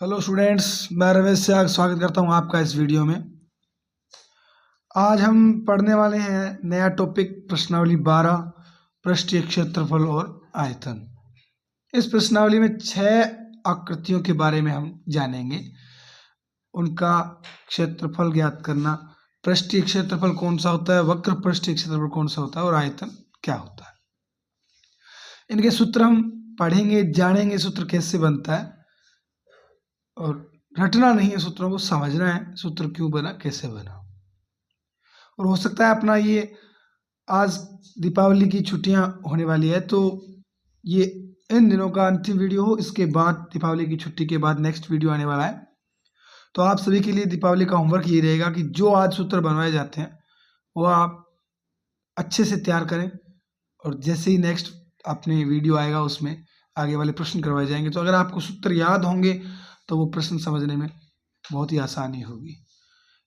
Hello students, मैं रमेश से स्वागत करता हूं आपका इस वीडियो में। आज हम पढ़ने वाले हैं नया टॉपिक प्रश्नावली 12 पृष्ठीय क्षेत्रफल और आयतन। इस प्रश्नावली में 6 आकृतियों के बारे में हम जानेंगे, उनका क्षेत्रफल ज्ञात करना, पृष्ठीय क्षेत्रफल कौन सा होता है, वक्र पृष्ठीय क्षेत्रफल कौन सा होता है और आयतन क्या होता है। इनके सूत्र हम पढ़ेंगे, जानेंगे सूत्र कैसे बनता है, और रटना नहीं है, सूत्रों को समझना है, सूत्र क्यों बना, कैसे बना। और हो सकता है अपना ये आज दीपावली की छुट्टियां होने वाली है तो ये इन दिनों का अंतिम वीडियो हो, इसके बाद दीपावली की छुट्टी के बाद नेक्स्ट वीडियो आने वाला है। तो आप सभी के लिए दीपावली का होमवर्क ये रहेगा कि जो आज सूत्र बनवाए जाते हैं वो आप अच्छे से तैयार करें, और जैसे ही नेक्स्ट अपने वीडियो आएगा उसमें आगे वाले प्रश्न करवाए जाएंगे। तो अगर आपको सूत्र याद होंगे तो वो प्रश्न समझने में बहुत ही आसानी होगी।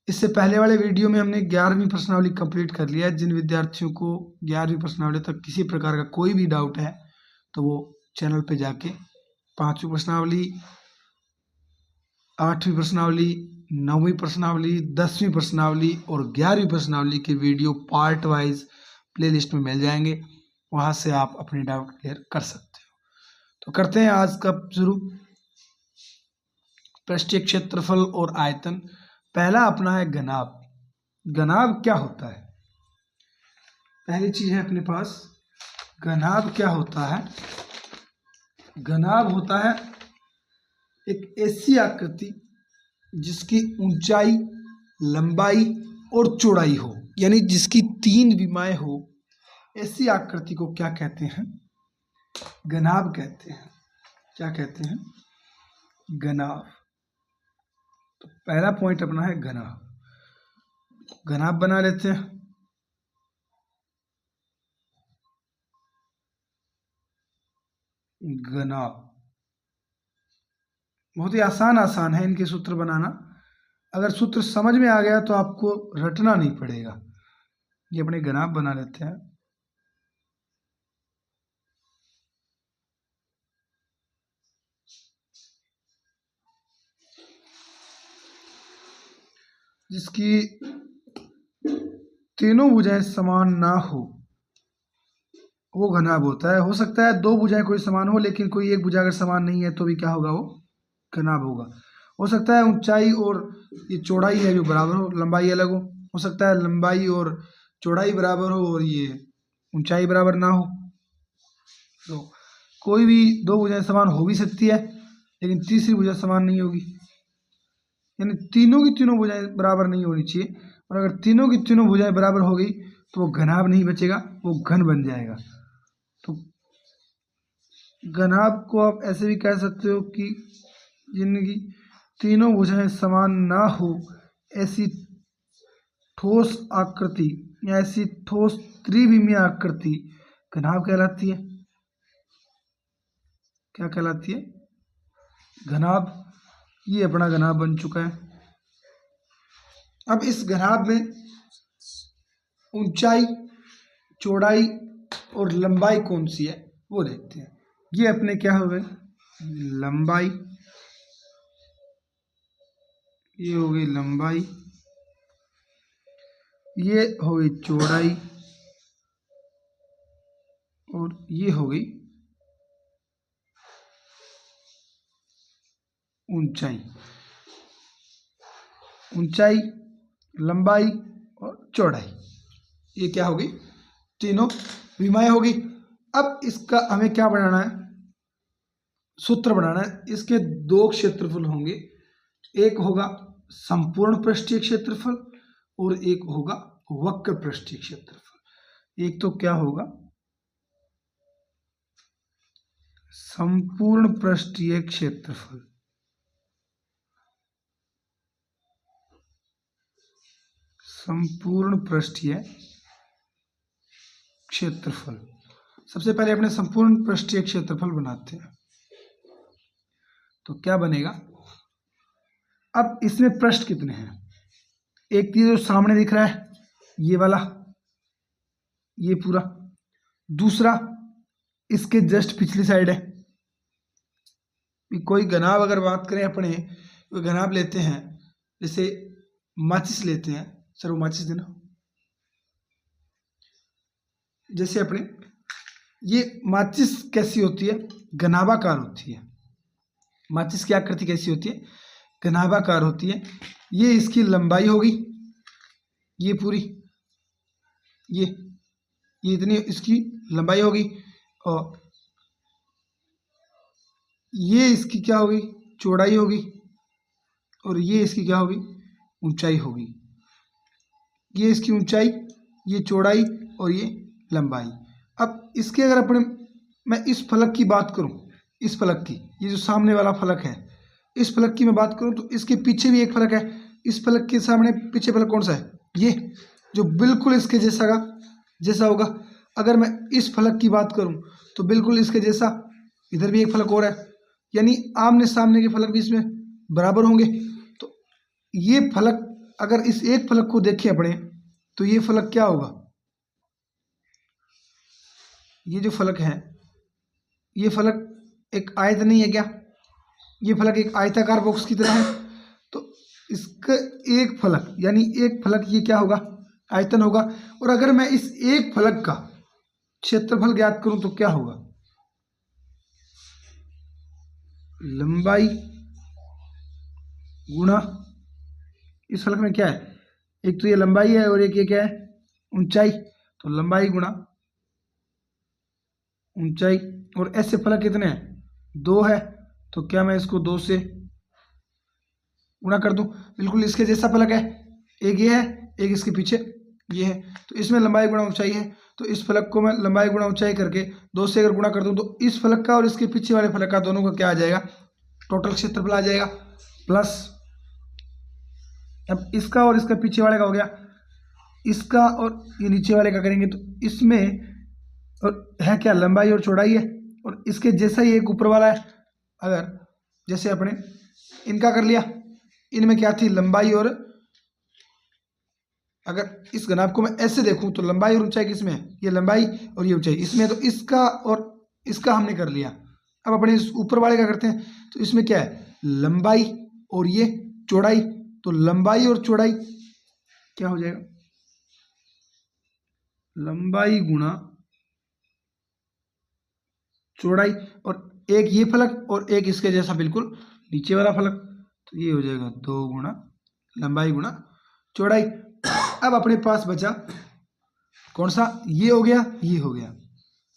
इससे पहले वाले वीडियो में हमने 11वीं प्रश्नावली कंप्लीट कर लिया है। जिन विद्यार्थियों को 11वीं प्रश्नावली तक किसी प्रकार का कोई भी डाउट है तो वो चैनल पे जाके 5वीं प्रश्नावली, 8वीं प्रश्नावली, 9वीं प्रश्नावली, 10वीं प्रश्नावली और 11वीं प्रश्नावली के वीडियो पार्ट वाइज प्लेलिस्ट में मिल जाएंगे, वहां से आप अपने डाउट क्लियर कर सकते हो। तो करते हैं आज का शुरू। पृष्ठीय क्षेत्रफल और आयतन। पहला अपना है घनाभ। घनाभ क्या होता है? पहली चीज है अपने पास, घनाभ क्या होता है? घनाभ होता है एक ऐसी आकृति जिसकी ऊंचाई, लंबाई और चौड़ाई हो, यानी जिसकी 3 विमाएं हो, ऐसी आकृति को क्या कहते हैं? घनाभ कहते हैं। क्या कहते हैं? घनाभ। तो पहला पॉइंट अपना है घनाभ। घनाभ बना लेते हैं। घनाभ बहुत ही आसान है इनके सूत्र बनाना। अगर सूत्र समझ में आ गया तो आपको रटना नहीं पड़ेगा। ये अपने घनाभ बना लेते हैं। जिसकी तीनों भुजाएं समान ना हो वो घनाभ होता है। हो सकता है 2 भुजाएं कोई समान हो, लेकिन कोई एक भुजा अगर समान नहीं है तो भी क्या होगा? वो घनाभ होगा। हो सकता है ऊंचाई और ये चौड़ाई है जो बराबर हो, लंबाई अलग हो सकता है लंबाई और चौड़ाई बराबर हो और ये ऊंचाई बराबर ना हो। तो कोई भी 2 भुजाएं समान हो भी सकती है, लेकिन तीसरी भुजा समान नहीं होगी। यानी तीनों की तीनों भुजाएं बराबर नहीं होनी चाहिए, और अगर तीनों की तीनों भुजाएं बराबर हो गई तो वो घनाभ नहीं बचेगा, वो घन बन जाएगा। तो घनाभ को आप ऐसे भी कह सकते हो कि जिनकी तीनों भुजाएं समान ना हो, ऐसी ठोस आकृति या ऐसी ठोस त्रिविमीय आकृति घनाभ कहलाती है। क्या कहलाती है? घनाभ। ये अपना घनाभ बन चुका है। अब इस घनाभ में ऊंचाई, चौड़ाई और लंबाई कौन सी है वो देखते हैं। ये अपने क्या हो गए? लंबाई। ये हो गई लंबाई, ये हो गई चौड़ाई और ये हो गई ऊंचाई। ऊंचाई, लंबाई और चौड़ाई, ये क्या हो गई? तीनों विमाएं हो गई। अब इसका हमें क्या बनाना है? सूत्र बनाना है। इसके 2 क्षेत्रफल होंगे, एक होगा संपूर्ण पृष्ठीय क्षेत्रफल और एक होगा वक्र पृष्ठीय क्षेत्रफल। एक तो क्या होगा? संपूर्ण पृष्ठीय क्षेत्रफल। संपूर्ण पृष्ठीय क्षेत्रफल। सबसे पहले अपने संपूर्ण पृष्ठीय क्षेत्रफल बनाते हैं। तो क्या बनेगा? अब इसमें पृष्ठ कितने हैं? एक चीज जो सामने दिख रहा है ये वाला, ये पूरा। दूसरा इसके जस्ट पिछली साइड है, कोई घनाभ अगर बात करें अपने, कोई घनाभ लेते हैं, जैसे माचिस लेते हैं, सर वो माचिस देना, जैसे अपने ये माचिस कैसी होती है, घनाभाकार होती है। माचिस की आकृति कैसी होती है, घनाभाकार होती है। ये इसकी लंबाई होगी, ये पूरी ये इतनी इसकी लंबाई होगी, और ये इसकी क्या होगी, चौड़ाई होगी, और ये इसकी क्या होगी, ऊंचाई होगी। ये इसकी ऊंचाई, ये चौड़ाई और ये लंबाई। अब इसके अगर अपने, मैं इस फलक की बात करूं, इस फलक की, ये जो सामने वाला फलक है, इस फलक की मैं बात करूं तो इसके पीछे भी एक फलक है। इस फलक के सामने पीछे फलक कौन सा है, ये जो बिल्कुल इसके जैसा होगा। अगर मैं इस फलक की बात करूं तो बिल्कुल इसके जैसा इधर भी एक फलक और है, यानी आमने सामने के फलक भी इसमें बराबर होंगे। तो ये फलक, अगर इस एक फलक को देखें अपने, तो ये फलक क्या होगा, ये जो फलक है, ये फलक एक आयत नहीं है क्या, ये फलक एक आयताकार बॉक्स की तरह है। तो इसका एक फलक, यानी एक फलक ये क्या होगा, आयतन होगा। और अगर मैं इस एक फलक का क्षेत्रफल ज्ञात करूं तो क्या होगा, लंबाई गुणा, इस फलक में क्या है, एक तो ये लंबाई है और एक ये क्या है, ऊंचाई। तो लंबाई गुणा ऊंचाई, और ऐसे फलक कितने हैं, 2 है। तो क्या मैं इसको 2 से गुणा कर दूं, बिल्कुल इसके जैसा फलक है, एक ये है, एक इसके पीछे ये है। तो इसमें लंबाई गुणा ऊंचाई है, तो इस फलक को मैं लंबाई गुणा ऊंचाई करके 2 से अगर गुणा कर दूं तो इस फलक का और इसके पीछे वाले फलक का दोनों का क्या आ जाएगा, टोटल क्षेत्रफल आ जाएगा। प्लस अब इसका और इसका पीछे वाले का हो गया, इसका और ये नीचे वाले का करेंगे तो इसमें और है क्या, लंबाई और चौड़ाई है, और इसके जैसा ही एक ऊपर वाला है। अगर जैसे अपने इनका कर लिया, इनमें क्या थी, लंबाई, और अगर इस घनाभ को मैं ऐसे देखूं तो लंबाई और ऊंचाई किसमें है, ये लंबाई और ये ऊंचाई इसमें, तो इसका और इसका हमने कर लिया। अब अपने इस ऊपर वाले का करते हैं, तो इसमें क्या है, लंबाई और ये चौड़ाई। तो लंबाई और चौड़ाई क्या हो जाएगा, लंबाई गुणा चौड़ाई, और एक ये फलक और एक इसके जैसा बिल्कुल नीचे वाला फलक, तो ये हो जाएगा 2 गुणा लंबाई गुणा चौड़ाई। अब अपने पास बचा कौन सा, ये हो गया, ये हो गया।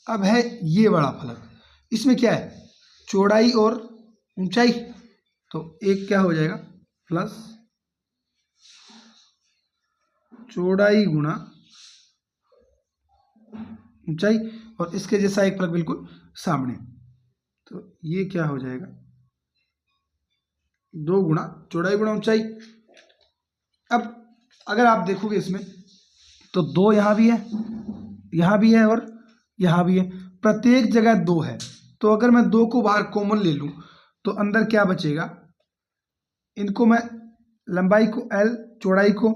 अब है ये बड़ा फलक, इसमें क्या है, चौड़ाई और ऊंचाई। तो एक क्या हो जाएगा, प्लस चौड़ाई गुणा ऊंचाई, और इसके जैसा एक फलक बिल्कुल सामने। तो ये क्या हो जाएगा, 2 गुणा चौड़ाई गुणा ऊंचाई। अब अगर आप देखोगे इसमें तो 2 यहाँ भी है, यहाँ भी है, और यहाँ भी है, प्रत्येक जगह 2 है। तो अगर मैं 2 को बाहर कॉमन ले लूं तो अंदर क्या बचेगा, इनको मैं लंबाई को L, चौड़ाई को,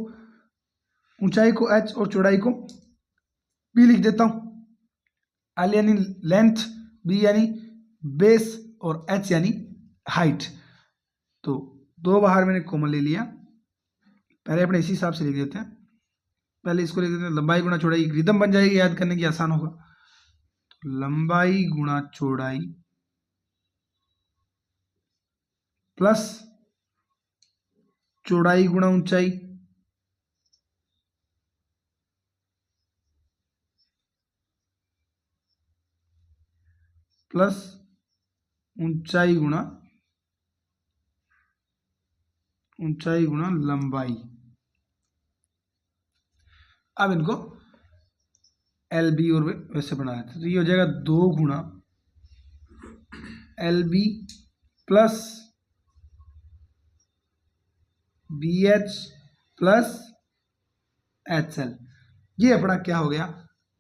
ऊंचाई को H और चौड़ाई को B लिख देता हूं। L यानी लेंथ, B यानी बेस, और H यानी हाइट। तो 2 बाहर मैंने कॉमन ले लिया, पहले अपने इसी हिसाब से लिख देते हैं, पहले इसको लिख देते हैं, लंबाई गुणा चौड़ाई, रिदम बन जाएगी, याद करने की आसान होगा। तो लंबाई गुणा चौड़ाई प्लस चौड़ाई गुणा ऊंचाई प्लस ऊंचाई गुणा लंबाई। अब इनको एल बी और वैसे बना लेते हैं, तो ये हो जाएगा 2 गुणा L B plus B H plus H L. ये अपना क्या हो गया,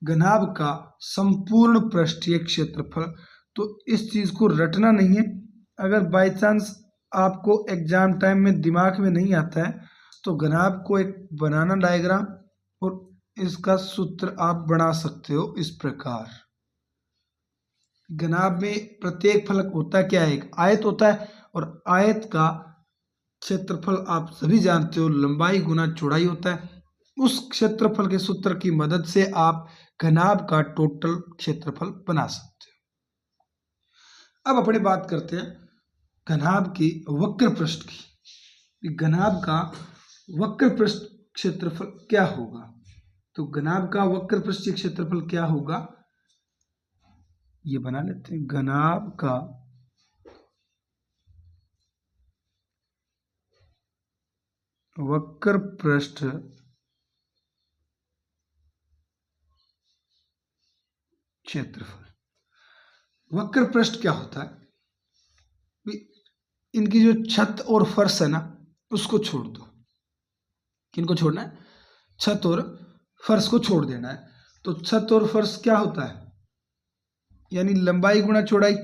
घनाभ का संपूर्ण पृष्ठीय क्षेत्रफल। तो इस चीज को रटना नहीं है, अगर बाय चांस आपको एग्जाम टाइम में दिमाग में नहीं आता है तो घनाभ को एक बनाना डायग्राम, और इसका सूत्र आप बना सकते हो इस प्रकार। घनाभ में प्रत्येक फलक होता क्या है, एक आयत होता है, और आयत का क्षेत्रफल आप सभी जानते हो लंबाई गुना चौड़ाई होता है। उस क्षेत्रफल के सूत्र की मदद से आप घनाभ का टोटल क्षेत्रफल बना सकते हो। अब अपने बात करते हैं घनाभ की वक्र पृष्ठ की। घनाभ का वक्र पृष्ठ क्षेत्रफल क्या होगा? तो घनाभ का वक्र पृष्ठीय क्षेत्रफल क्या होगा, ये बना लेते हैं। घनाभ का वक्र पृष्ठ क्षेत्रफल। वक्र पृष्ठ क्या होता है? इनकी जो छत और फर्श है ना, उसको छोड़ दो। किनको छोड़ना है? छत और फर्श को छोड़ देना है। तो छत और फर्श क्या होता है, यानी लंबाई गुणा चौड़ाई।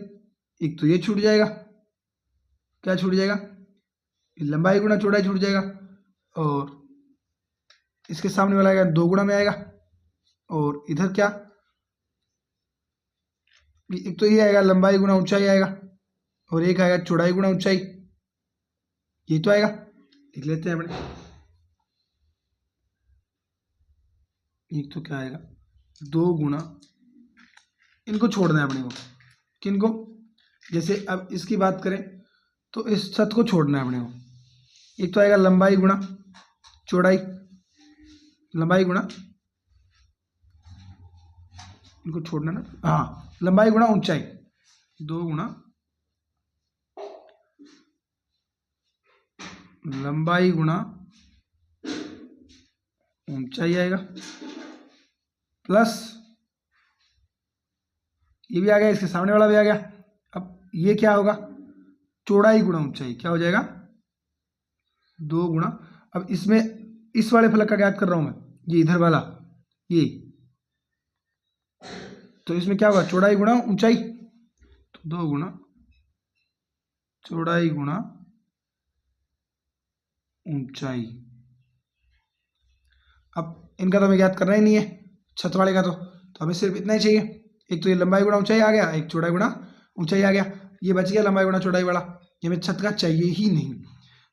एक तो ये छूट जाएगा, क्या छूट जाएगा? लंबाई गुणा चौड़ाई छूट जाएगा, और इसके सामने वाला आएगा 2 गुणा में आएगा, और इधर क्या, एक तो ये आएगा लंबाई गुणा ऊंचाई आएगा, और एक आएगा चौड़ाई गुणा ऊंचाई, ये तो आएगा। लिख लेते हैं अपने। एक तो क्या आएगा, 2 गुणा, इनको छोड़ना है अपने को। किनको? जैसे अब इसकी बात करें तो इस छत को छोड़ना है अपने को। एक तो आएगा लंबाई गुणा चौड़ाई, लंबाई गुणा, इनको छोड़ना ना, हाँ, लंबाई गुणा ऊंचाई, 2 गुणा लंबाई गुणा ऊंचाई आएगा, प्लस ये भी आ गया, इसके सामने वाला भी आ गया। अब ये क्या होगा, चौड़ाई गुणा ऊंचाई, क्या हो जाएगा, 2 गुणा, अब इसमें इस वाले फलक का ज्ञात कर रहा हूं मैं, ये इधर वाला, ये, तो इसमें क्या होगा, चौड़ाई गुणा ऊंचाई, तो 2 गुणा चौड़ाई गुणा ऊंचाई। अब इनका तो हमें ज्ञात करना ही नहीं है, छत वाले का तो हमें सिर्फ इतना ही चाहिए। एक तो ये लंबाई गुणा ऊंचाई आ गया, एक चौड़ाई गुणा ऊंचाई आ गया, ये बच गया लंबाई गुणा चौड़ाई वाला, ये हमें छत का चाहिए ही नहीं।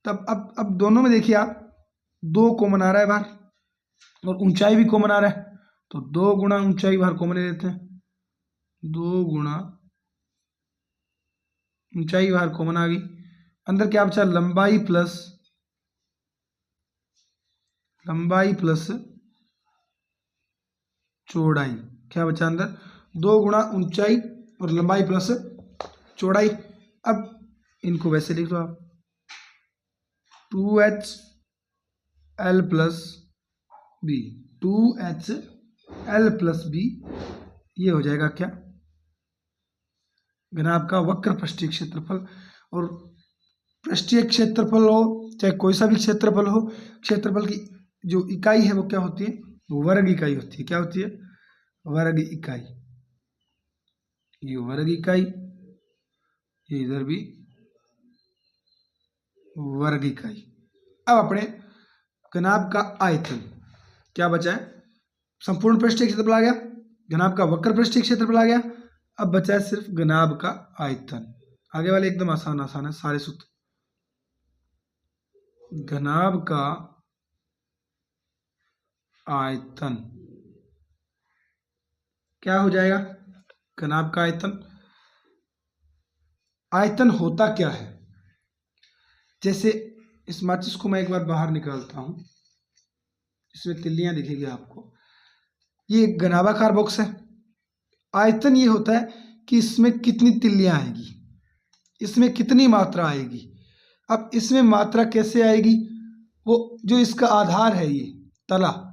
तब अब दोनों में देखिए आप, 2 कॉमन आ रहा है बाहर, और ऊंचाई भी कॉमन आ रहा है, तो 2 गुणा ऊंचाई बाहर कॉमन ले लेते हैं, 2 गुणा ऊंचाई बाहर कॉमन आ गई। अंदर क्या बचा, लंबाई प्लस चौड़ाई, क्या बचा अंदर, 2 गुणा ऊंचाई और लंबाई प्लस चौड़ाई। अब इनको वैसे लिख दो आप, 2HL plus B, 2HL plus B, ये हो जाएगा क्या, घनाभ का वक्र पृष्ठीय क्षेत्रफल। और पृष्ठीय क्षेत्रफल हो चाहे कोई सा भी क्षेत्रफल हो, क्षेत्रफल की जो इकाई है वो क्या होती है, वर्ग इकाई होती है। क्या होती है, वर्ग इकाई। ये वर्ग इकाई, ये इधर भी वर्ग इकाई। अब अपने घनाभ का आयतन क्या बचा है, संपूर्ण पृष्ठीय क्षेत्रफल आ गया, घनाभ का वक्र पृष्ठीय क्षेत्रफल आ गया, अब बचा है सिर्फ घनाभ का आयतन। आगे वाले एकदम आसान आसान है सारे सूत्र। घनाभ का आयतन क्या हो जाएगा, घनाभ का आयतन, आयतन होता क्या है, जैसे इस माचिस को मैं एक बार बाहर निकालता हूं, इसमें तिल्लियां दिखेगी आपको, ये एक घनाभाकार बॉक्स है। आयतन ये होता है कि इसमें कितनी तिल्लियां आएगी, इसमें कितनी मात्रा आएगी। अब इसमें मात्रा कैसे आएगी, वो जो इसका आधार है, ये तला,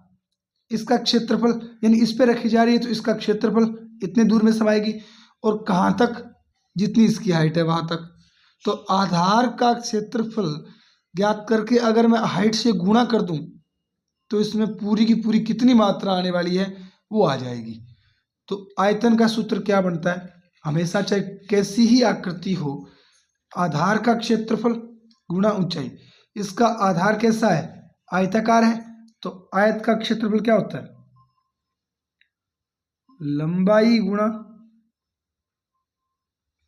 इसका क्षेत्रफल, यानी इस पे रखी जा रही है तो इसका क्षेत्रफल इतने दूर में समाएगी, और कहाँ तक, जितनी इसकी हाइट है वहां तक। तो आधार का क्षेत्रफल ज्ञात करके अगर मैं हाइट से गुणा कर दूं तो इसमें पूरी की पूरी कितनी मात्रा आने वाली है वो आ जाएगी। तो आयतन का सूत्र क्या बनता है, हमेशा चाहे कैसी ही आकृति हो, आधार का क्षेत्रफल गुणा ऊंचाई। इसका आधार कैसा है, आयताकार है, तो आयत का क्षेत्रफल क्या होता है, लंबाई गुणा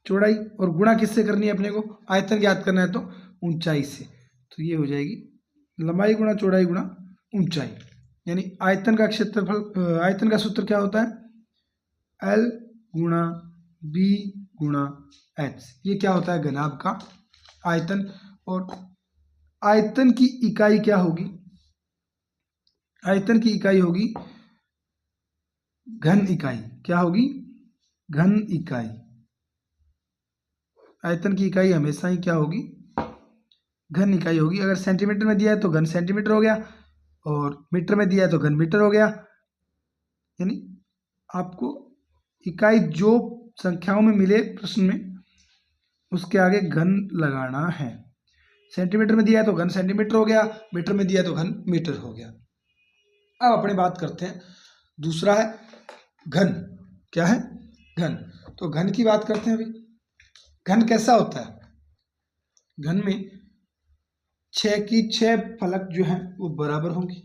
चौड़ाई, और गुणा किससे करनी है अपने को, आयतन ज्ञात करना है तो ऊंचाई से। तो ये हो जाएगी लंबाई गुणा चौड़ाई गुणा ऊंचाई, यानी आयतन का क्षेत्रफल, आयतन का सूत्र क्या होता है, L गुणा B गुणा H। ये क्या होता है, घनाभ का आयतन। और आयतन की इकाई क्या होगी, आयतन की इकाई होगी घन इकाई। क्या होगी, घन इकाई। आयतन की इकाई हमेशा ही क्या होगी, घन इकाई होगी। अगर सेंटीमीटर में दिया है तो घन सेंटीमीटर हो गया, और मीटर में दिया है तो घन मीटर हो गया। यानी आपको इकाई जो संख्याओं में मिले प्रश्न में, उसके आगे घन लगाना है। सेंटीमीटर में दिया है तो घन सेंटीमीटर हो गया, मीटर में दिया है तो घन मीटर हो गया। अब अपने बात करते हैं, दूसरा है घन। क्या है, घन। तो घन की बात करते हैं अभी। घन कैसा होता है, घन में 6 की 6 फलक जो है वो बराबर होंगी।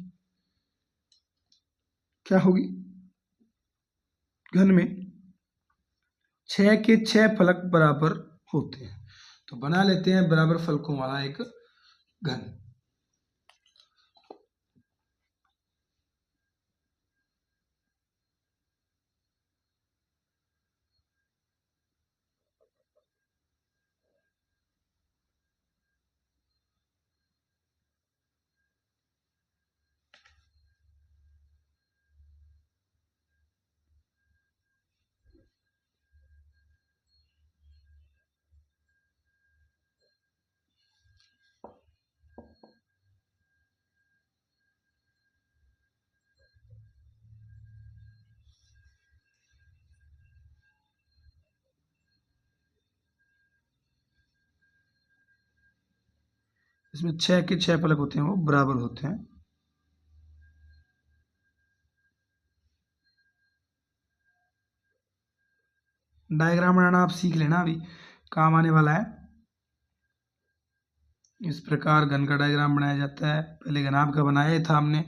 क्या होगी, घन में 6 के 6 फलक बराबर होते हैं। तो बना लेते हैं बराबर फलकों वाला एक घन। इसमें 6 के 6 फलक होते हैं, वो बराबर होते हैं। डायग्राम बनाना आप सीख लेना, अभी काम आने वाला है। इस प्रकार घन का डायग्राम बनाया जाता है। पहले घनाभ का बनाया ही था हमने।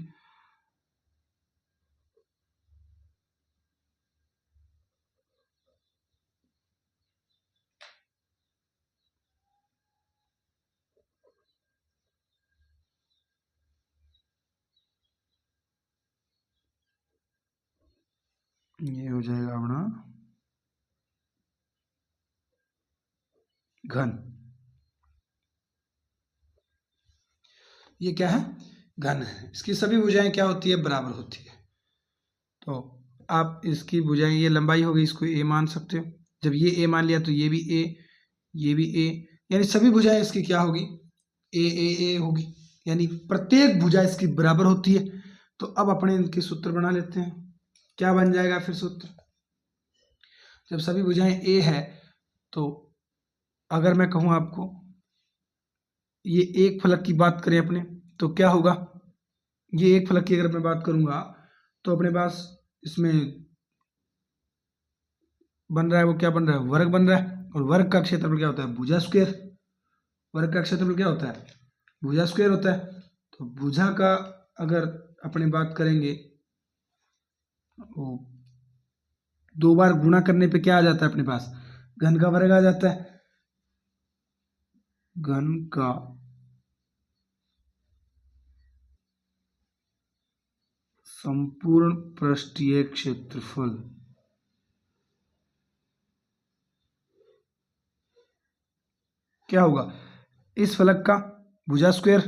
ये हो जाएगा अपना घन। ये क्या है, घन है। इसकी सभी भुजाएं क्या होती है, बराबर होती है। तो आप इसकी भुजाएं, ये लंबाई हो गई, इसको ए मान सकते हो। जब ये ए मान लिया तो ये भी ए, ये भी ए, यानी सभी भुजाएं इसकी क्या होगी, ए होगी। यानी प्रत्येक भुजा इसकी बराबर होती है। तो अब अपने इनके सूत्र बना लेते हैं। क्या बन जाएगा फिर सूत्र, जब सभी भुजाएं ए है तो अगर मैं कहूं आपको ये एक फलक की बात करें अपने, तो क्या होगा, ये एक फलक की अगर मैं बात करूंगा तो अपने पास इसमें बन रहा है, वो क्या बन रहा है, वर्ग बन रहा है। और वर्ग का क्षेत्रफल क्या होता है, भुजा स्क्वायर। वर्ग का क्षेत्रफल क्या होता है, भुजा स्क्वायर होता है। तो भुजा का अगर अपने बात करेंगे, वो 2 बार गुणा करने पे क्या आ जाता है अपने पास, घन का वर्ग आ जाता है। घन का संपूर्ण पृष्ठीय क्षेत्रफल क्या होगा, इस फलक का भुजा स्क्वायर,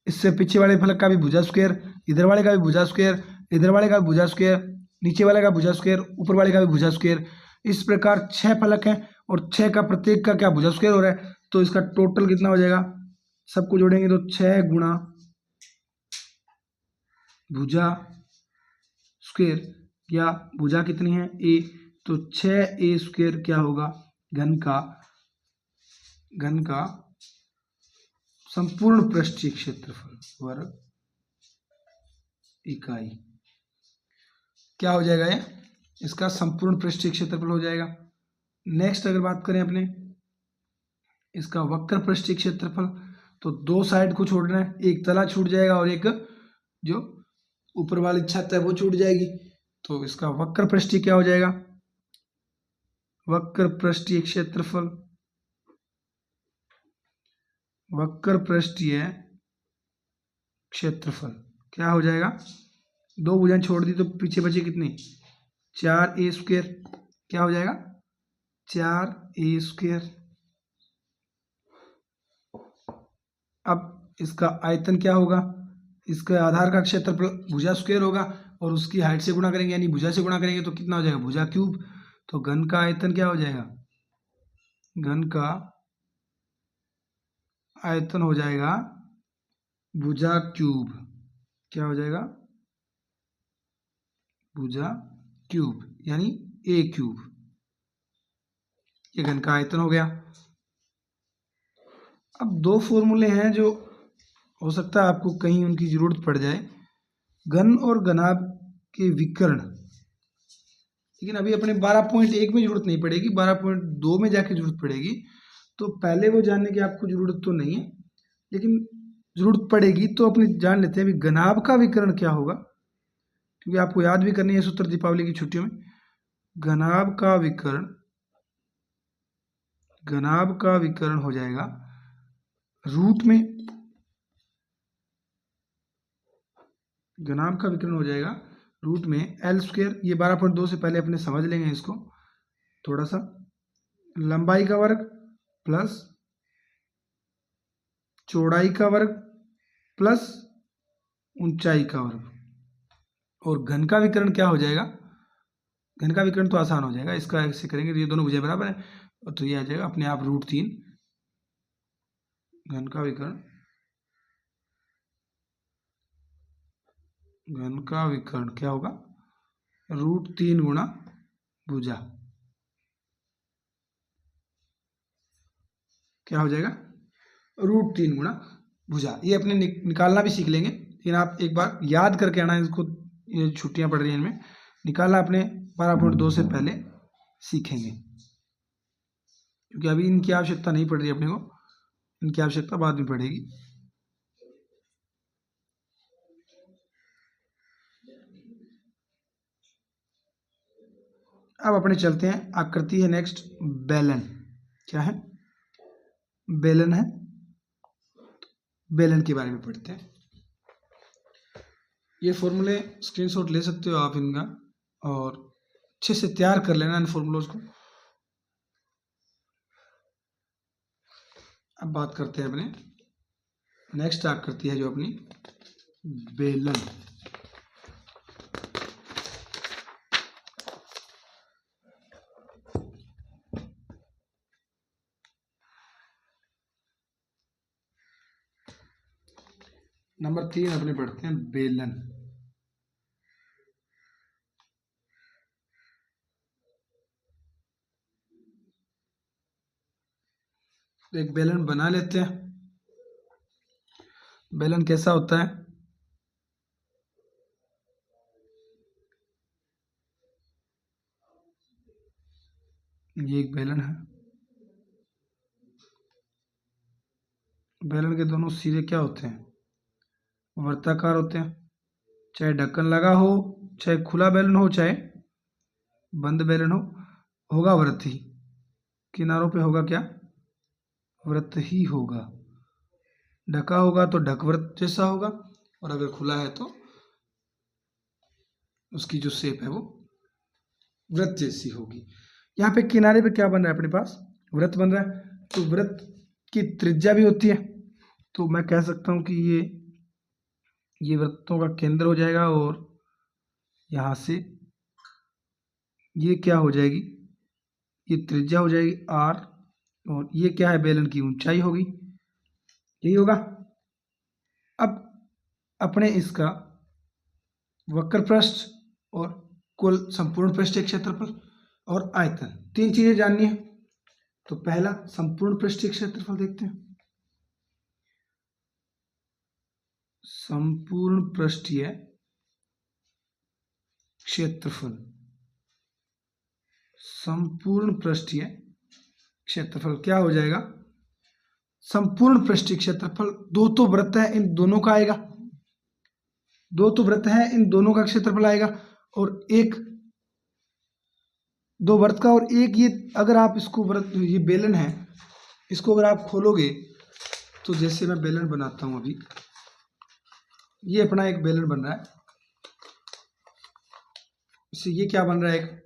इससे पीछे वाले फलक का भी भुजा स्क्वायर, इधर वाले का भी भुजा स्क्वायर, इधर वाले का भी भुजा स्क्वायर, नीचे वाले का भुजा स्क्वायर, ऊपर वाले का भी भुजा स्क्वायर। इस प्रकार 6 फलक हैं और 6 का प्रत्येक का क्या भुजा स्क्वायर हो रहा है। तो इसका टोटल कितना हो जाएगा, सबको जोड़ेंगे तो 6 गुणा भुजा स्क्वायर, या भुजा कितनी है ए, तो 6a स्क्वायर क्या होगा, घन का संपूर्ण पृष्ठीय क्षेत्रफल वर्ग इकाई क्या हो जाएगा, ये इसका संपूर्ण पृष्ठीय क्षेत्रफल हो जाएगा। नेक्स्ट अगर बात करें अपने इसका वक्र पृष्ठीय क्षेत्रफल, तो 2 साइड को छोड़ना है, एक तला छूट जाएगा और एक जो ऊपर वाली छत है वो छूट जाएगी। तो इसका वक्र पृष्ठीय क्या हो जाएगा, वक्र पृष्ठीय क्षेत्रफल, वक्र पृष्ठीय क्षेत्रफल क्या हो जाएगा? दो भुजाएं छोड़ दी तो पीछे बचे कितने? 4a²। क्या हो जाएगा? 4a²। अब इसका आयतन क्या होगा? इसका आधार का क्षेत्रफल भुजा स्क्वायर होगा और उसकी हाइट से गुणा करेंगे, यानी भुजा से गुणा करेंगे तो कितना हो जाएगा? भुजा क्यूब। तो घन का आयतन क्या हो जाएगा? घन का आयतन हो जाएगा भुजा क्यूब। क्या हो जाएगा? भुजा क्यूब, यानी a³। ये घन का आयतन हो गया। अब दो फॉर्मूले हैं जो हो सकता है आपको कहीं उनकी जरूरत पड़ जाए, घन और घनाभ के विकर्ण। लेकिन अभी अपने 12.1 में जरूरत नहीं पड़ेगी, 12.2 में जाके जरूरत पड़ेगी। तो पहले वो जानने की आपको जरूरत तो नहीं है, लेकिन जरूरत पड़ेगी तो अपने जान लेते हैं अभी घनाभ का विकर्ण क्या होगा, क्योंकि आपको याद भी करनी है सूत्र दीपावली की छुट्टियों में। घनाभ का विकर्ण, घनाभ का विकर्ण हो जाएगा रूट में, घनाभ का विकर्ण हो जाएगा रूट में l²। ये 12.2 से पहले अपने समझ लेंगे इसको थोड़ा सा। लंबाई का वर्ग प्लस चौड़ाई का वर्ग प्लस ऊंचाई का वर्ग। और घन का विकर्ण क्या हो जाएगा? घन का विकर्ण तो आसान हो जाएगा, इसका ऐसे करेंगे तो ये दोनों भुजाएं बराबर है तो ये आ जाएगा अपने आप √3। घन का विकर्ण, घन का विकर्ण क्या होगा? √3 गुणा भुजा। क्या हो जाएगा? √3 गुणा भुजा। ये अपने निकालना भी सीख लेंगे, लेकिन आप एक बार याद करके आना इसको, ये छुट्टियां पड़ रही हैं इनमें, निकालना अपने 12.2 से पहले सीखेंगे, क्योंकि अभी इनकी आवश्यकता नहीं पड़ रही अपने को, इनकी आवश्यकता बाद में पड़ेगी। अब अपने चलते हैं, आकृति है नेक्स्ट बेलन। क्या है? बेलन है। बेलन के बारे में पढ़ते हैं। ये फॉर्मूले स्क्रीनशॉट ले सकते हो आप इनका, और अच्छे से तैयार कर लेना इन फॉर्मूलोज को। अब बात करते हैं अपने नेक्स्ट आकृति है जो अपनी बेलन। नंबर 3 अपने पढ़ते हैं बेलन। तो एक बेलन बना लेते हैं। बेलन कैसा होता है? ये एक बेलन है। बेलन के दोनों सिरे क्या होते हैं? वर्ताकार होते हैं। चाहे ढक्कन लगा हो, चाहे खुला बेलन हो, चाहे बंद बेलन हो, होगा वृत्त ही। किनारों पे होगा क्या? वृत्त ही होगा। ढका होगा तो ढकवृत्त जैसा होगा, और अगर खुला है तो उसकी जो शेप है वो वृत्त जैसी होगी। यहाँ पे किनारे पे क्या बन रहा है? अपने पास वृत्त बन रहा है, तो वृत्त की त्रिज्या भी होती है। तो मैं कह सकता हूँ कि ये वृत्तों का केंद्र हो जाएगा, और यहाँ से ये क्या हो जाएगी? ये त्रिज्या हो जाएगी r, और ये क्या है? बेलन की ऊंचाई होगी। यही होगा। अब अपने इसका वक्र पृष्ठ और कुल संपूर्ण पृष्ठीय क्षेत्रफल और आयतन, तीन चीजें जाननी है। तो पहला संपूर्ण पृष्ठीय क्षेत्रफल देखते हैं। संपूर्ण पृष्ठीय क्षेत्रफल, संपूर्ण पृष्ठीय क्षेत्रफल क्या हो जाएगा? संपूर्ण पृष्ठीय क्षेत्रफल, दो तो वृत्त है, इन दोनों का आएगा। दो तो वृत्त है, इन दोनों का क्षेत्रफल आएगा, और एक दो वृत्त का, और एक ये अगर आप इसको वृत्त, ये बेलन है, इसको अगर आप खोलोगे तो जैसे मैं बेलन बनाता हूं अभी, ये अपना एक बेलन बन रहा है, इससे ये क्या बन रहा है, एक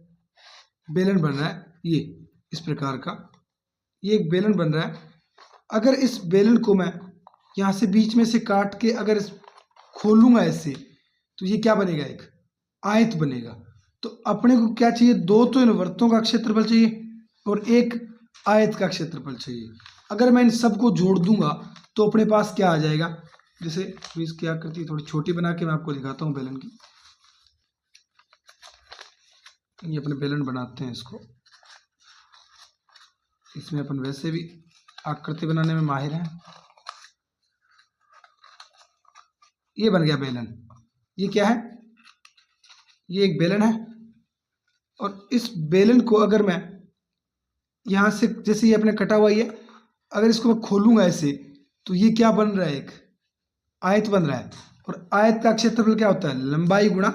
बेलन बन रहा है, ये इस प्रकार का ये एक बेलन बन रहा है। अगर इस बेलन को मैं यहाँ से बीच में से काट के अगर इस खोलूंगा ऐसे, तो ये क्या बनेगा, एक आयत बनेगा। तो अपने को क्या चाहिए, दो तो इन वृत्तों का क्षेत्रफल चाहिए और एक आयत का क्षेत्रफल चाहिए। अगर मैं इन सबको जोड़ दूंगा तो अपने पास क्या आ जाएगा, जैसे इसकी आकृति थोड़ी छोटी बना के मैं आपको दिखाता हूँ बेलन की। ये अपने बेलन बनाते हैं इसको, इसमें अपन वैसे भी आकृति बनाने में माहिर हैं। ये बन गया बेलन। ये क्या है, ये एक बेलन है, और इस बेलन को अगर मैं यहां से, जैसे ये अपने कटा हुआ ही है, अगर इसको मैं खोलूंगा ऐसे, तो ये क्या बन रहा है, एक आयत बन रहा है। और आयत का क्षेत्रफल क्या होता है, लंबाई गुणा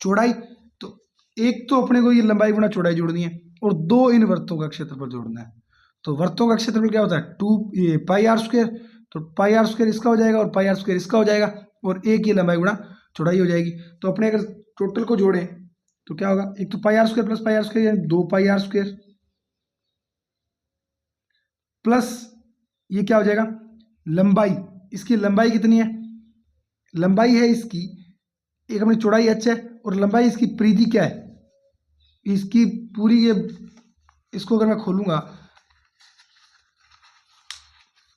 चौड़ाई। तो एक तो अपने को ये लंबाई गुणा चौड़ाई जोड़नी है, और दो इन वृत्तों का क्षेत्रफल जोड़ना है। तो वृत्तों का क्षेत्रफल क्या होता है, ये पाई आर स्क्वायर। तो पाई आर स्क्वायर इसका हो जाएगा और पाई आर स्क्वायर इसका हो जाएगा, और एक ये लंबाई गुणा चौड़ाई हो जाएगी। तो अपने अगर टोटल को जोड़ें तो क्या होगा, एक तो pi r square plus pi r square, यानी 2 पाई आर स्क्वायर, प्लस ये क्या हो जाएगा, लंबाई, इसकी लंबाई कितनी है, लंबाई है इसकी, एक अपनी चौड़ाई h है, और लंबाई इसकी परिधि क्या है, इसकी पूरी ये, इसको अगर मैं खोलूंगा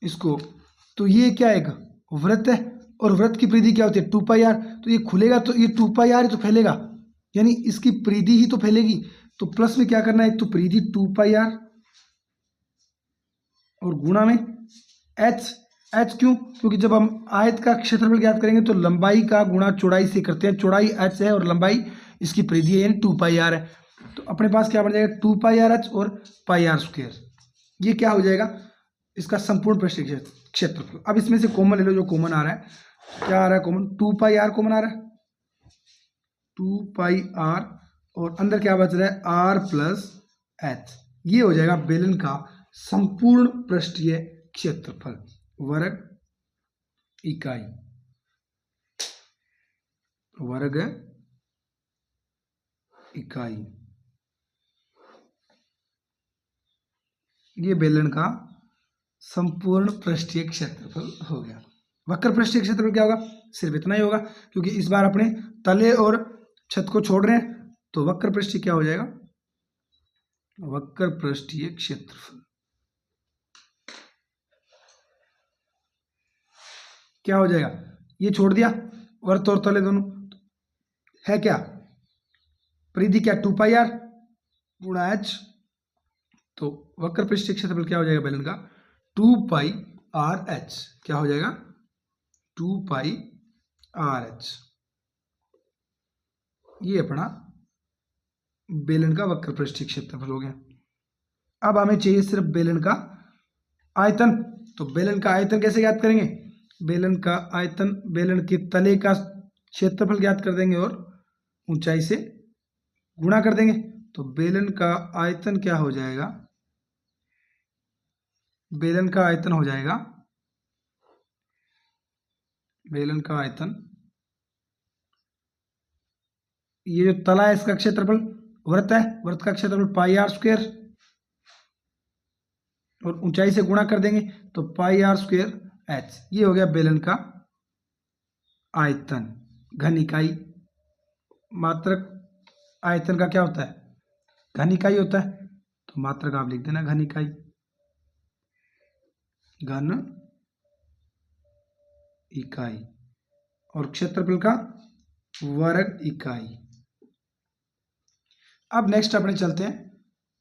इसको, तो ये क्या है, एक वृत्त है, और वृत्त की परिधि क्या होती है, 2 पाई आर। तो ये खुलेगा तो ये 2 पाई आर ही तो फैलेगा, यानी इसकी परिधि ही तो फैलेगी। तो प्लस में क्या करना है, एक तो परिधि 2 पाई आर और गुणा में h। h क्यों, क्योंकि जब हम आयत का क्षेत्रफल ज्ञात करेंगे तो लंबाई का गुणा चौड़ाई से करते हैं। चौड़ाई h है और लंबाई इसकी परिधि है, यानी 2 पाई आर है। तो अपने पास क्या बन जाएगा, 2 पाई आर h और पाई आर स्क्वायर। ये क्या हो जाएगा, इसका संपूर्ण पृष्ठीय क्षेत्रफल। अब इसमें से कॉमन ले लो, जो कॉमन आ रहा है, क्या आ रहा है कॉमन, 2 पाई आर कॉमन आ रहा है, 2 पाई आर, और अंदर क्या बच रहा है, आर प्लस एच। ये हो जाएगा बेलन का संपूर्ण पृष्ठीय क्षेत्रफल, वर्ग इकाई, वर्ग इकाई। ये बेलन का संपूर्ण पृष्ठीय क्षेत्रफल हो गया। वक्र पृष्ठीय क्षेत्रफल क्या होगा, सिर्फ इतना ही होगा, क्योंकि इस बार अपने तले और छत को छोड़ रहे हैं। तो वक्र पृष्ठीय क्या हो जाएगा, वक्र पृष्ठीय क्षेत्रफल क्या हो जाएगा, ये छोड़ दिया, वर्त और तले दोनों है क्या, परिधि क्या, 2 पाई आर गुणा एच। तो वक्र पृष्ठीय क्षेत्रफल क्या हो जाएगा बेलन का, 2 पाई आर एच। क्या हो जाएगा, 2 पाई आर एच। ये अपना बेलन का वक्र पृष्ठीय क्षेत्रफल हो गया। अब हमें चाहिए सिर्फ बेलन का आयतन। तो बेलन का आयतन कैसे ज्ञात करेंगे, बेलन का आयतन बेलन के तले का क्षेत्रफल ज्ञात कर देंगे और ऊंचाई से गुणा कर देंगे। तो बेलन का आयतन क्या हो जाएगा, बेलन का आयतन हो जाएगा, बेलन का आयतन, ये जो तला है इसका क्षेत्रफल, वृत्त है, वृत्त का क्षेत्रफल पाई आर स्क्वायर, और ऊंचाई से गुणा कर देंगे तो पाई आर स्क्वायर एच। ये हो गया बेलन का आयतन, घन इकाई। मात्रक आयतन का क्या होता है, घन इकाई होता है। तो मात्रक आप लिख देना घन इकाई, घन इकाई, और क्षेत्रफल का वर्ग इकाई। अब नेक्स्ट अपने चलते हैं।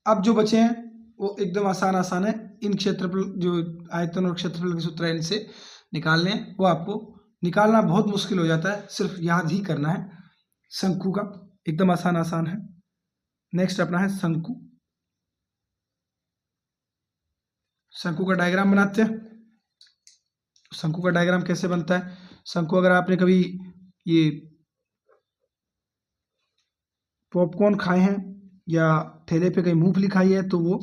अब जो बचे हैं वो एकदम आसान आसान है। इन क्षेत्रफल, जो आयतन और क्षेत्रफल के सूत्र है, इनसे निकालने हैं। वो आपको निकालना बहुत मुश्किल हो जाता है, सिर्फ याद ही करना है। शंकु का एकदम आसान आसान है। नेक्स्ट अपना है शंकु। शंकु का डायग्राम बनाते हैं। शंकु का डायग्राम कैसे बनता है, शंकु अगर आपने कभी ये पॉपकॉर्न खाए हैं या ठेले पे कहीं मूंगफली खाई है तो वो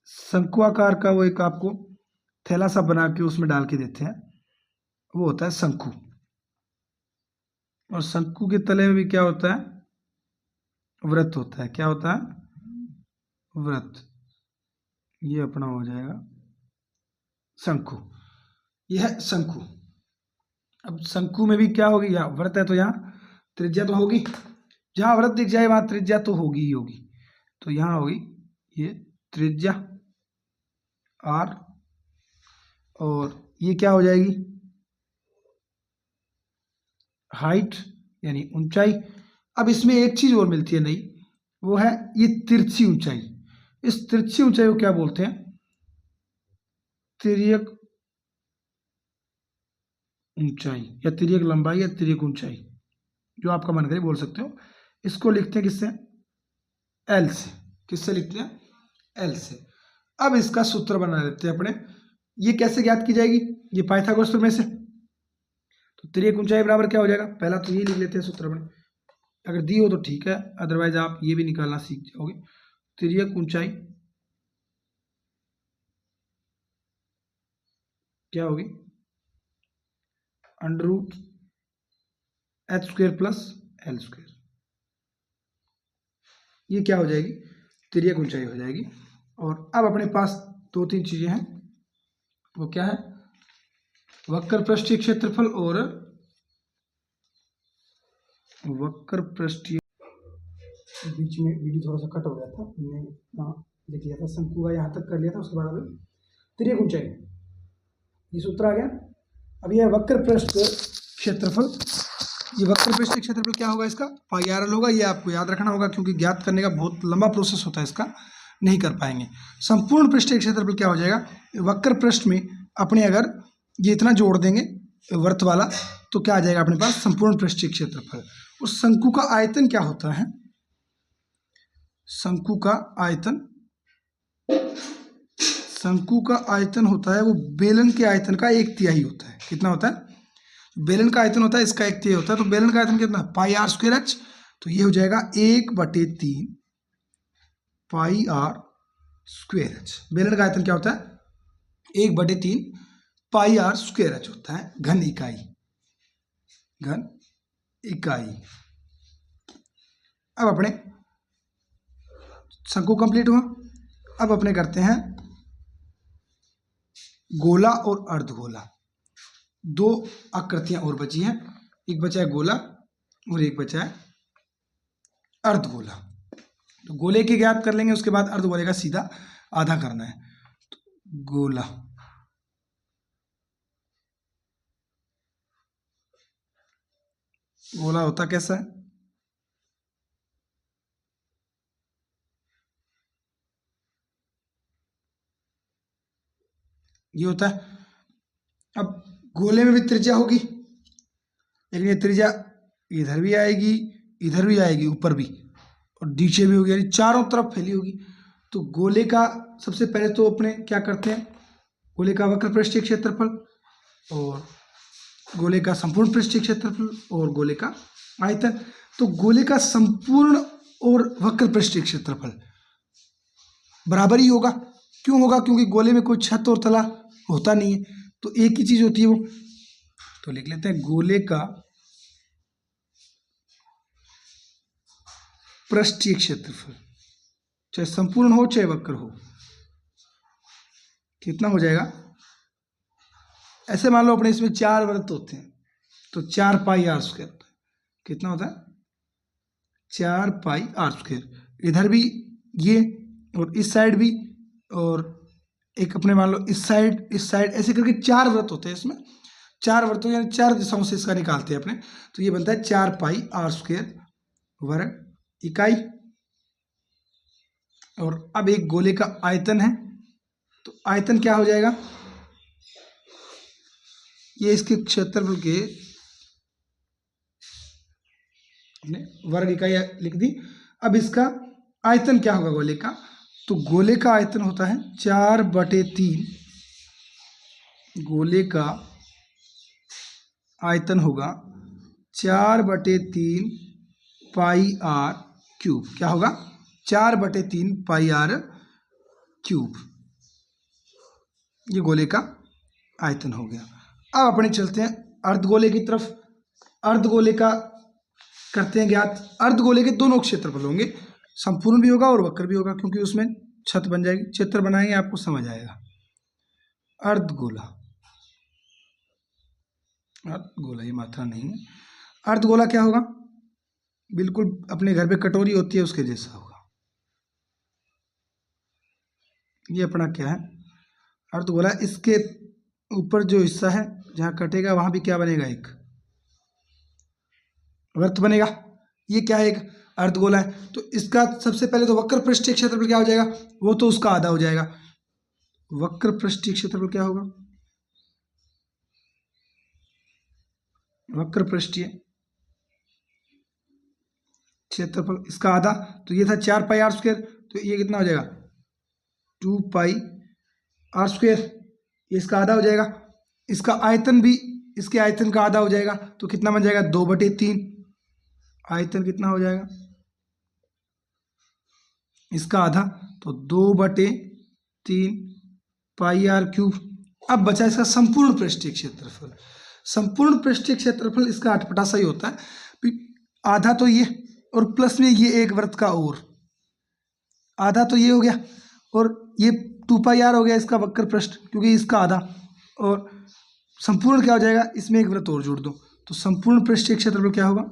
शंकु आकार का वो एक आपको थैला सा बना के उसमें डाल के देते हैं, वो होता है शंकु। और शंकु के तले में भी क्या होता है, व्रत होता है। क्या होता है, व्रत। ये अपना हो जाएगा शंकु, यह है शंकु। अब शंकु में भी क्या होगी, यहाँ व्रत है तो यहाँ त्रिज्या तो होगी, जहां व्रत दिख जाए वहां त्रिज्या तो होगी ही होगी। तो यहां होगी ये त्रिज्या आर, और ये क्या हो जाएगी, हाइट यानी ऊंचाई। अब इसमें एक चीज और मिलती है नई, वो है ये तिरछी ऊंचाई। इस तिरछी ऊंचाई को क्या बोलते हैं, तिर्यक ऊंचाई या तिर्यक लंबाई या तिर्यक ऊंचाई, जो आपका मन करे बोल सकते हो। इसको लिखते हैं किससे, एल से। किससे लिखते हैं, एल से। अब इसका सूत्र बना लेते हैं अपने। ये कैसे ज्ञात की जाएगी, ये पाइथागोरस प्रमेय से। तो तिर्यक ऊंचाई बराबर क्या हो जाएगा, पहला तो ये लिख लेते हैं सूत्र अपने, अगर दी हो तो ठीक है, अदरवाइज आप ये भी निकालना सीख जाओगे। तिर्यक ऊंचाई क्या होगी, under root H square plus L square. ये क्या हो जाएगी, तिर्यक ऊंचाई हो जाएगी। और अब अपने पास दो तीन चीजें हैं, वो क्या है, वक्र पृष्ठीय क्षेत्रफल और वक्र पृष्ठीय। बीच में वीडियो थोड़ा सा कट हो गया था, हमने यहाँ लिख लिया था शंकु का, यहाँ तक कर लिया था, उसके बाद अभी तिर्यक ऊंचाई, ये सूत्र आ गया। अब यह वक्र पृष्ठ क्षेत्रफल, ये वक्र पृष्ठ क्षेत्रफल क्या होगा, इसका पाई आर एल होगा। ये आपको याद रखना होगा क्योंकि ज्ञात करने का बहुत लंबा प्रोसेस होता है, इसका नहीं कर पाएंगे। संपूर्ण पृष्ठीय क्षेत्रफल क्या हो जाएगा, वक्र पृष्ठ में अपने अगर ये इतना जोड़ देंगे वर्त वाला, तो क्या आ जाएगा अपने पास, संपूर्ण पृष्ठीय क्षेत्रफल। उस शंकु का आयतन क्या होता है, शंकु का आयतन, शंकु का आयतन होता है वो बेलन के आयतन का 1/3 होता है। कितना होता है, बेलन का आयतन होता है इसका 1/3 होता है। तो बेलन का आयतन कितना, पाई आर स्क्वायर एच। तो ये हो जाएगा 1/3 पाई आर स्क्वायर एच। बेलन का आयतन क्या होता है, 1/3 पाई आर स्क्वायर एच होता है, घन इकाई, घन इकाई। अब अपने शंकु कंप्लीट हुआ। अब अपने करते हैं गोला और अर्धगोला। दो आकृतियां और बची हैं, एक बचा है गोला और एक बचा है अर्धगोला। तो गोले के ज्ञात कर लेंगे, उसके बाद अर्धगोले का सीधा आधा करना है। तो गोला, गोला होता कैसा है, ये होता है। अब गोले में भी त्रिज्या होगी, लेकिन ये त्रिज्या इधर भी आएगी, इधर भी आएगी, ऊपर भी और नीचे भी होगी, यानी चारों तरफ फैली होगी। तो गोले का सबसे पहले तो अपने क्या करते हैं, गोले का वक्र पृष्ठीय क्षेत्रफल और गोले का संपूर्ण पृष्ठीय क्षेत्रफल और गोले का आयतन। तो गोले का संपूर्ण और वक्र पृष्ठीय क्षेत्रफल बराबर ही होगा। क्यों होगा, क्योंकि गोले में कोई छत और तला होता नहीं है, तो एक ही चीज होती है वो। तो लिख लेते हैं गोले का पृष्ठीय क्षेत्रफल, चाहे संपूर्ण हो चाहे वक्र हो, कितना हो जाएगा। ऐसे मान लो अपने इसमें 4 वृत्त होते हैं, तो 4 पाई आर स्क्वायर होता है। कितना होता है, 4 पाई आर स्क्वायर। इधर भी ये और इस साइड भी, और एक अपने मान लो इस साइड, ऐसे करके 4 वृत्त होते हैं इसमें। 4 वृत्तों यानी 4 दिशाओं से इसका निकालते हैं अपने। तो ये बनता है 4 पाई आर स्क्वायर वर्ग इकाई। और अब एक गोले का आयतन है, तो आयतन क्या हो जाएगा, ये इसके क्षेत्रफल के हमने वर्ग इकाई लिख दी। अब इसका आयतन क्या होगा गोले का, तो गोले का आयतन होता है 4/3, गोले का आयतन होगा 4/3 पाई आर क्यूब। क्या होगा, 4/3 पाई आर क्यूब, ये गोले का आयतन हो गया। अब अपने चलते हैं अर्धगोले की तरफ। अर्धगोले का करते हैं ज्ञात। अर्धगोले के दोनों क्षेत्रफल होंगे, संपूर्ण भी होगा और वक्र भी होगा, क्योंकि उसमें छत बन जाएगी। चित्र बनाएंगे आपको समझ आएगा। अर्धगोला, अर्धगोला ये मात्रा नहीं है। अर्धगोला क्या होगा? बिल्कुल अपने घर पे कटोरी होती है उसके जैसा होगा। ये अपना क्या है? अर्धगोला। इसके ऊपर जो हिस्सा है जहां कटेगा वहां भी क्या बनेगा? एक वृत्त बनेगा। ये क्या है? एक अर्धगोला है। तो इसका सबसे पहले तो वक्र पृष्ठीय क्षेत्रफल क्या हो जाएगा? वो तो उसका आधा हो जाएगा। वक्र पृष्ठीय क्षेत्रफल क्या होगा? वक्र पृष्ठीय क्षेत्रफल इसका आधा, तो ये था 4 पाई आर स्क्वायर, तो ये कितना हो जाएगा? 2 पाई आर स्क्वायर, ये इसका आधा हो जाएगा। इसका आयतन भी इसके आयतन का आधा हो जाएगा, तो कितना बन जाएगा? 2/3। आयतन कितना हो जाएगा? इसका आधा, तो 2/3 पाई आर क्यूब। अब बचा इसका संपूर्ण पृष्ठीय क्षेत्रफल। संपूर्ण पृष्ठीय क्षेत्रफल इसका अटपटा ही होता है। आधा तो ये और प्लस में ये एक वृत्त का और आधा, तो ये हो गया, और ये 2 पाई आर हो गया इसका वक्र पृष्ठ, क्योंकि इसका आधा, और संपूर्ण क्या हो जाएगा? इसमें एक वृत्त और जोड़ दो, तो संपूर्ण पृष्ठीय क्षेत्रफल क्या होगा?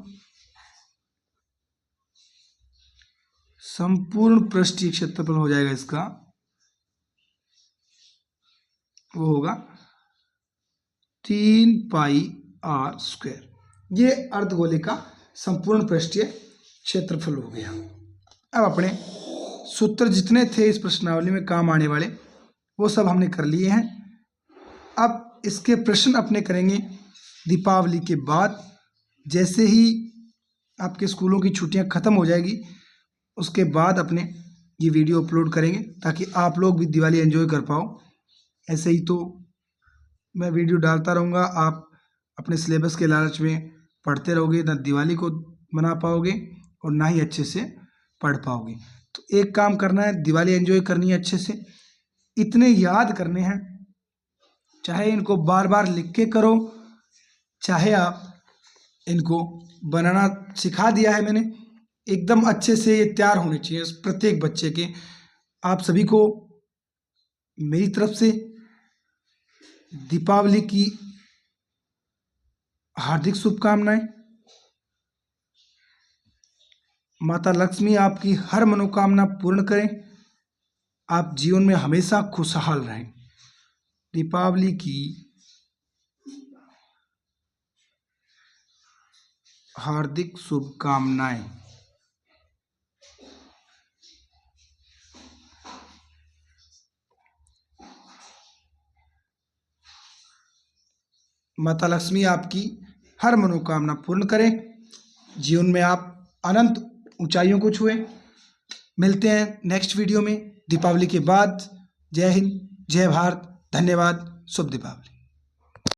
संपूर्ण पृष्ठीय क्षेत्रफल हो जाएगा इसका, वो होगा 3 पाई आर स्क्वायर। ये अर्धगोले का संपूर्ण पृष्ठीय क्षेत्रफल हो गया। अब अपने सूत्र जितने थे इस प्रश्नावली में काम आने वाले वो सब हमने कर लिए हैं। अब इसके प्रश्न अपने करेंगे दीपावली के बाद। जैसे ही आपके स्कूलों की छुट्टियां ख़त्म हो जाएगी उसके बाद अपने ये वीडियो अपलोड करेंगे, ताकि आप लोग भी दिवाली एंजॉय कर पाओ। ऐसे ही तो मैं वीडियो डालता रहूँगा, आप अपने सिलेबस के लालच में पढ़ते रहोगे, ना दिवाली को मना पाओगे और ना ही अच्छे से पढ़ पाओगे। तो एक काम करना है, दिवाली एंजॉय करनी है अच्छे से। इतने याद करने हैं, चाहे इनको बार बार लिख के करो, चाहे आप इनको बनाना सिखा दिया है मैंने, एकदम अच्छे से ये तैयार होने चाहिए प्रत्येक बच्चे के। आप सभी को मेरी तरफ से दीपावली की हार्दिक शुभकामनाएं। माता लक्ष्मी आपकी हर मनोकामना पूर्ण करें, आप जीवन में हमेशा खुशहाल रहें। दीपावली की हार्दिक शुभकामनाएं। माता लक्ष्मी आपकी हर मनोकामना पूर्ण करें, जीवन में आप अनंत ऊंचाइयों को छुएं। मिलते हैं नेक्स्ट वीडियो में दीपावली के बाद। जय हिंद, जय भारत, धन्यवाद, शुभ दीपावली।